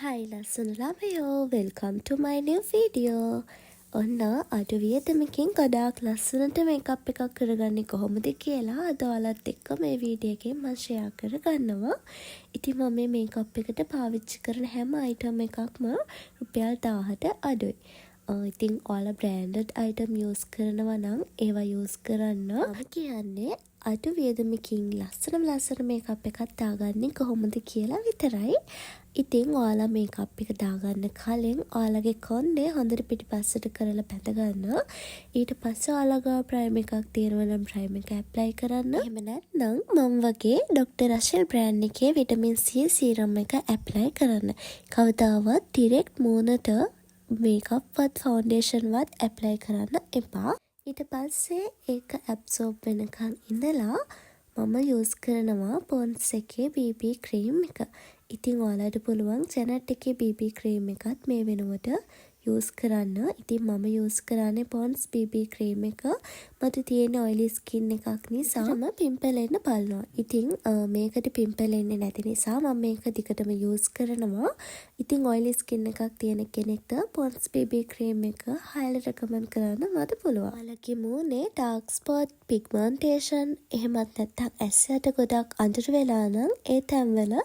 Hi ලස්සන ළමයෝ welcome to my new video. ඔන්න අද වියදමකින් ගොඩාක් ලස්සනට මේකප් එකක් කරගන්නේ කොහොමද කියලා අද ඔයාලත් එක්ක මේ වීඩියෝ එකෙන් මම ෂෙයා කරගන්නවා. ඉතින් මම මේ මේකප් එකට පාවිච්චි කරන හැම අයිටම් එකක්ම රුපියල් 1000ට අඩුයි. ඉතින් ඔයාලා බ්‍රෑන්ඩඩ් අයිටම් යූස් කරනවා නම් ඒවා යූස් කරන්න. මම කියන්නේ අඩු වියදමකින් ලස්සන මේකප් එකක් දාගන්නේ කොහොමද කියලා විතරයි. ඉතින් ඔයාලා මේකප් එක දාගන්න කලින් ඔයාලගේ කොණ්ඩේ හොඳට පිටිපස්සට කරලා පැදගන්න. ඊට පස්සේ ඔයාලා ගාව ප්‍රයිමර් එකක් තියෙනවා නම් ප්‍රයිමර් එක ඇප්ලයි කරන්න. එහෙම නැත්නම් මම වගේ ඩොක්ටර් රෂෙල් බ්‍රෑන්ඩ් එකේ විටමින් C සීරම් එක ඇප්ලයි කරන්න. කවදාවත් ඩිරෙක්ට් මූණට මේකප් වත් ෆවුන්ඩේෂන් වත් ඇප්ලයි කරන්න එපා. ඊට පස්සේ ඒක ඇබ්සෝබ් වෙනකන් ඉඳලා මම යූස් කරනවා පොන්ඩ්ස් එකේ BB ක්‍රීම් එක. ඉතින් ඔයාලට පුළුවන් ජැනට් එකේ BB ක්‍රීම් එකත් මේ වෙනුවට යූස් කරන්න. ඉතින් මම යූස් කරන්නේ පොන්ඩ්ස් BB ක්‍රීම් එක. මට තියෙන ඔයිලි ස්කින් එකක් නිසා මම පිම්පල් එන්න බලනවා. ඉතින් මේකට පිම්පල් එන්නේ නැති නිසා මම මේක දිගටම යූස් කරනවා. ඉතින් ඔයිලි ස්කින් එකක් තියෙන කෙනෙක්ට පොන්ඩ්ස් BB ක්‍රීම් එක highly recommend කරන්න මට පුළුවන්. ඔයාලගේ මූණේ dark spot, pigmentation එහෙමත් නැත්නම් ඇස් යට ගොඩක් අඳුර වෙලා නම් ඒ තැන්වල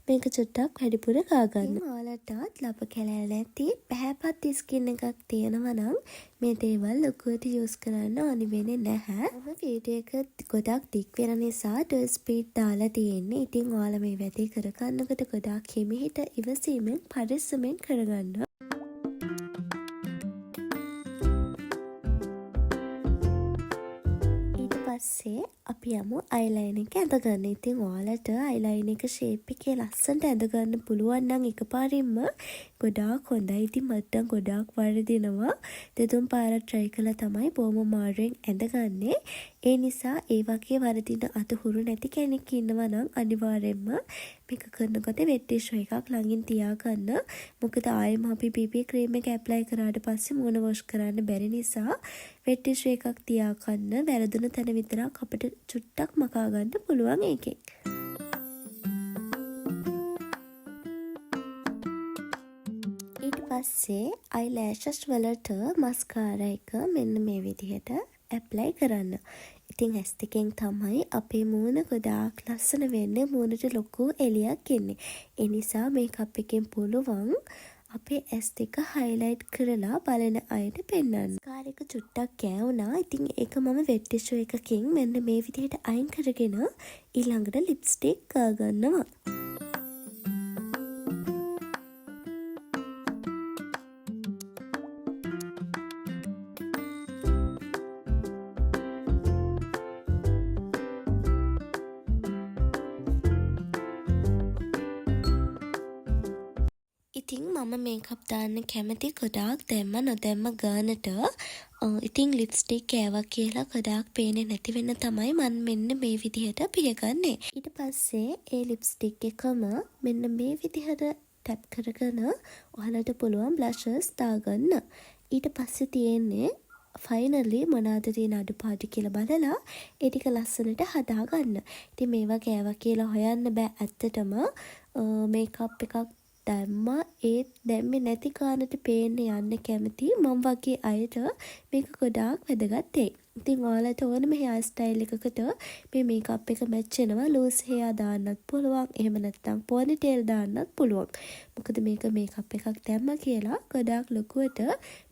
මේක චුට්ටක් වැඩිපුර ගාගන්න. ඔයාලටත් ලප කැලෑල් නැති පැහැපත් ස්කින් එකක් තියෙනවා නම් මේ දේවල් ලොකුවට යූස් කරන්න ඕනි වෙන්නේ නැහැ. මම වීඩියෝ එක ගොඩක් දික් වෙන නිසා 2 ස්පීඩ් දාලා තියෙන්නේ. ඉතින් ඔයාලා මේ වැඩේ කරගන්නකොට ගොඩක් හිමිහිට ඉවසීමෙන් පරිස්සමෙන් කරගන්න. පස්සේ අපි යමු අයිලයින් එක ඇඳගන්න. ඉතින් ඔයාලට අයිලයින් එක ෂේප් එකේ ලස්සනට ඇඳගන්න පුළුවන් නම් එකපාරින්ම ගොඩාක් හොඳයි. ඉතින් මට ගොඩාක් වරදිනවා. දෙතුන් පාරක් try කළා තමයි බොහොම මාරුවෙන් ඇඳගන්නේ. ඒ නිසා ඒ වගේ වරදින අතහුරු නැති කෙනෙක් ඉන්නවා නම් අනිවාර්යෙන්ම මේක කරනකොට වෙට් ටිෂු එකක් ළඟින් තියාගන්න. මොකද ආයෙම අපි BB ක්‍රීම් එක ඇප්ලයි කරාට පස්සේ මූණ වොෂ් කරන්න බැරි නිසා වෙට් ටිෂු එකක් තියාගන්න. වැරදුන තැන විතරක් අපිට චුට්ටක් මකා ගන්න පුළුවන් ඒකෙන්. ඊට පස්සේ අයිලෑෂස් වලට මස්කාරා එක මෙන්න මේ විදිහට ඇප්ලයි කරන්න. ඉතින් ඇස් දෙකෙන් තමයි අපේ මූණ ගොඩාක් ලස්සන වෙන්නේ. මූණට ලොකු එළියක් එන්නේ. ඒ නිසා මේකප් එකෙන් පුළුවන් අපේ ඇස් දෙක හයිලයිට් කරලා බලන අයට පෙන්වන්න. මස්කාරා එක චුට්ටක් කෑවුනා. ඉතින් ඒක මම වෙට් ටිෂු එකකින් මෙන්න මේ විදිහට අයින් කරගෙන ඊළඟට ලිප්ස්ටික් ගාගන්නවා. ඉතින් මම මේකප් දාන්න කැමති ගොඩාක් දැම්ම නොදැම්ම ගානට. ඉතින් ලිප්ස්ටික් කෑවා කියලා ගොඩාක් පේන්නේ නැති වෙන්න තමයි මම මෙන්න මේ විදිහට පියගන්නේ. ඊට පස්සේ ඒ ලිප්ස්ටික් එකම මෙන්න මේ විදිහට ටැප් කරගෙන ඔයාලට පුළුවන් බ්ලෂර්ස් දාගන්න. ඊට පස්සේ තියෙන්නේ ෆයිනලි මොනවද තියෙන අඩුපාඩු කියලා බලලා ඒ ටික ලස්සනට හදාගන්න. ඉතින් මේවා කෑවා කියලා හොයන්න බෑ ඇත්තටම. මේකප් එකක් දැම්මා ඒත් දැම්මේ නැති කාණට පේන්න යන්න කැමති මම වගේ අයට මේක ගොඩාක් වැදගත් වෙයි. ඉතින් ඔයාලට ඕනම හෙයාර් ස්ටයිල් එකකට මේ මේකප් එක මැච් වෙනවා. ලූස් හෙයාර් දාන්නත් පුළුවන්. එහෙම නැත්නම් පොනි ටේල් දාන්නත් පුළුවන්. මොකද මේක මේකප් එකක් දැම්මා කියලා ගොඩාක් ලොකුවට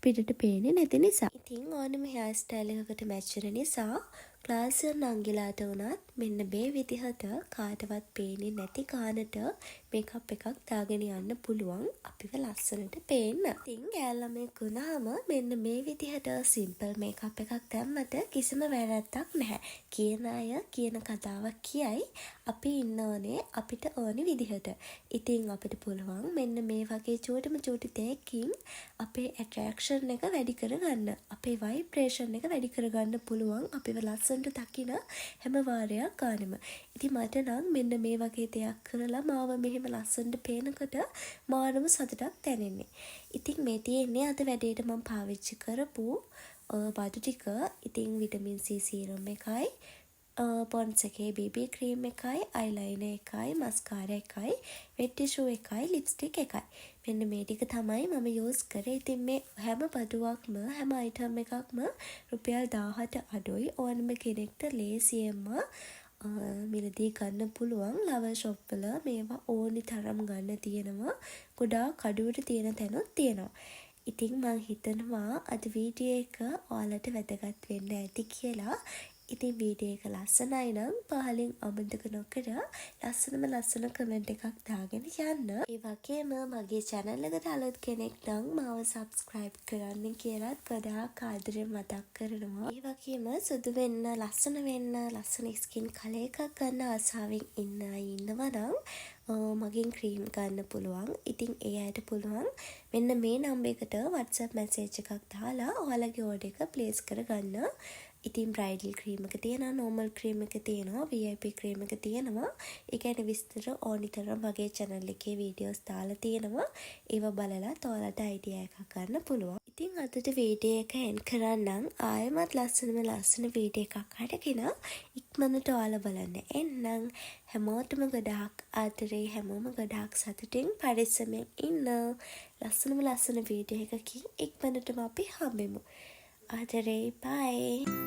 පිටට පේන්නේ නැති නිසා. ඉතින් ඕනම හෙයාර් ස්ටයිල් එකකට මැච් වෙන නිසා ක්ලාස් එක නංගිලාට වුණත් මෙන්න මේ විදිහට කාටවත් පේන්නේ නැති කාණට මේකප් එකක් දාගෙන යන්න පුළුවන් අපිව ලස්සනට පේන්න. ඉතින් යාළුවෙක් වුණාම මෙන්න මේ විදිහට සිම්පල් මේකප් එකක් දැම්මට කිසිම වැරැද්දක් නැහැ. කියන අය කියන කතාවක් කියයි. අපි ඉන්න ඕනේ අපිට ඕනි විදිහට. ඉතින් අපිට පුළුවන් මෙන්න මේ වගේ චූටි දෙයකින් අපේ ඇට්‍රැක්ෂන් එක වැඩි කරගන්න. අපේ වයිබ්‍රේෂන් එක වැඩි කරගන්න පුළුවන් අපිව ලස්සනට දකින හැම වාරයක් ගානෙම. ඉතින් මට නම් මෙන්න මේ වගේ දෙයක් කරලා මාව මෙහෙම ලස්සනට පේනකොට මානම සතුටක් දැනෙන්නේ. ඉතින් මේ තියෙන්නේ අද වැඩේට මම පාවිච්චි කරපු බඩු ටික. ඉතින් විටමින් C සීරම් එකයි පොන්ස් එකේ BB ක්‍රීම් එකයි, අයිලයිනර් එකයි, මස්කාරා එකයි, වෙට් ටිෂු එකයි, ලිප්ස්ටික් එකයි. මෙන්න මේ ටික තමයි මම යූස් කරේ. ඉතින් මේ හැම බඩුවක්ම හැම අයිටම් එකක්ම රුපියල් 1000ට අඩුයි. ඕනම කෙනෙක්ට ලේසියෙන්ම මිලදී ගන්න පුළුවන්. ලවල් ෂොප් වල මේවා ඕනි තරම් ගන්න තියෙනවා. ගොඩාක් කඩුවට තියෙන තැනුත් තියෙනවා. ඉතින් මං හිතනවා අද වීඩියෝ එක ඔයාලට වැදගත් වෙන්න ඇති කියලා. ඉතින් වීඩියෝ එක ලස්සනයි නම් පහලින් අමතක නොකර ලස්සන කමෙන්ට් එකක් දාගෙන යන්න. ඒ වගේම මගේ channel එකට අලුත් කෙනෙක් නම් මාව subscribe කරන්න කියලාත් ගොඩාක් ආදරෙන් මතක් කරනවා. ඒ වගේම සුදු වෙන්න, ලස්සන වෙන්න, ලස්සන skin color එකක් ගන්න ආසාවෙන් ඉන්න අය ඉන්නවා නම් මගෙන් ක්‍රීම් ගන්න පුළුවන්. ඉතින් ඒ අයට පුළුවන් මෙන්න මේ නම්බර් එකට WhatsApp message එකක් දාලා ඔයාලගේ order එක place කරගන්න. ඉතින් බ්‍රයිඩල් ක්‍රීම් එක තියෙනවා, normal ක්‍රීම් එක තියෙනවා, VIP ක්‍රීම් එක තියෙනවා. ඒ කියන්නේ විස්තර ඕනිතරම් මගේ channel එකේ videos දාලා තියෙනවා. ඒව බලලා ඔයාලට idea එකක් ගන්න පුළුවන්. ඉතින් අදට වීඩියෝ එක end කරන්නම්. ආයෙමත් ලස්සන වීඩියෝ එකක් අරගෙන ඉක්මනට ඔයාලා බලන්න එන්නම්. හැමෝටම ගොඩාක් ආදරේ, හැමෝම ගොඩාක් සතුටින් පරිස්සමෙන් ඉන්න. ලස්සන වීඩියෝ එකකින් ඉක්මනටම අපි හම්බෙමු. ආදරේ, bye.